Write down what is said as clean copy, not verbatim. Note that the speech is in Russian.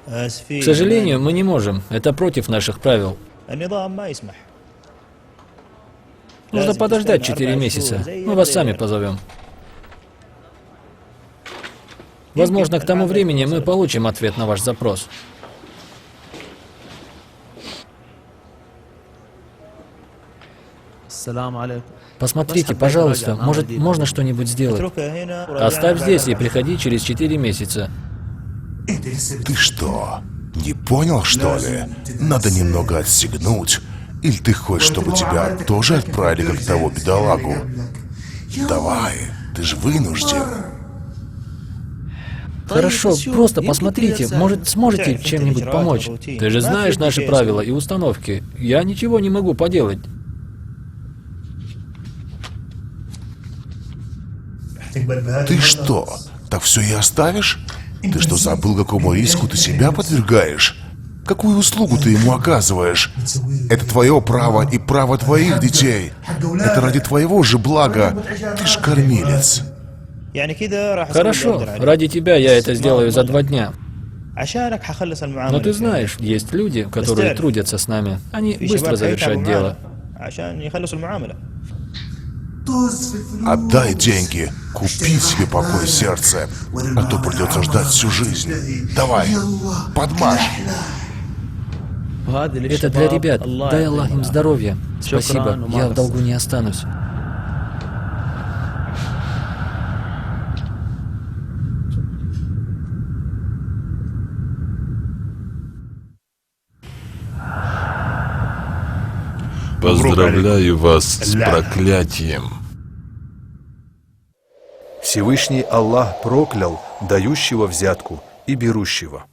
К сожалению, мы не можем. Это против наших правил. Нужно подождать 4 месяца. Мы вас сами позовем. Возможно, к тому времени мы получим ответ на ваш запрос. Посмотрите, пожалуйста, может, можно что-нибудь сделать? Оставь здесь и приходи через 4 месяца. Ты что, не понял, что ли? Надо немного отстегнуть. Или ты хочешь, чтобы тебя тоже отправили, как того бедолагу? Давай, ты же вынужден. Хорошо, просто посмотрите, может, сможете чем-нибудь помочь? Ты же знаешь наши правила и установки. Я ничего не могу поделать. Ты что, так все и оставишь? Ты что, забыл, какому риску ты себя подвергаешь? Какую услугу ты ему оказываешь? Это твое право и право твоих детей. Это ради твоего же блага. Ты ж кормилец. Хорошо, ради тебя я это сделаю за 2 дня. Но ты знаешь, есть люди, которые трудятся с нами. Они быстро завершат дело. Отдай деньги, купи себе покой сердца, а то придется ждать всю жизнь. Давай, подмажь. Это для ребят. Дай Аллах им здоровья. Спасибо, я в долгу не останусь. Поздравляю вас с проклятием. Всевышний Аллах проклял дающего взятку и берущего.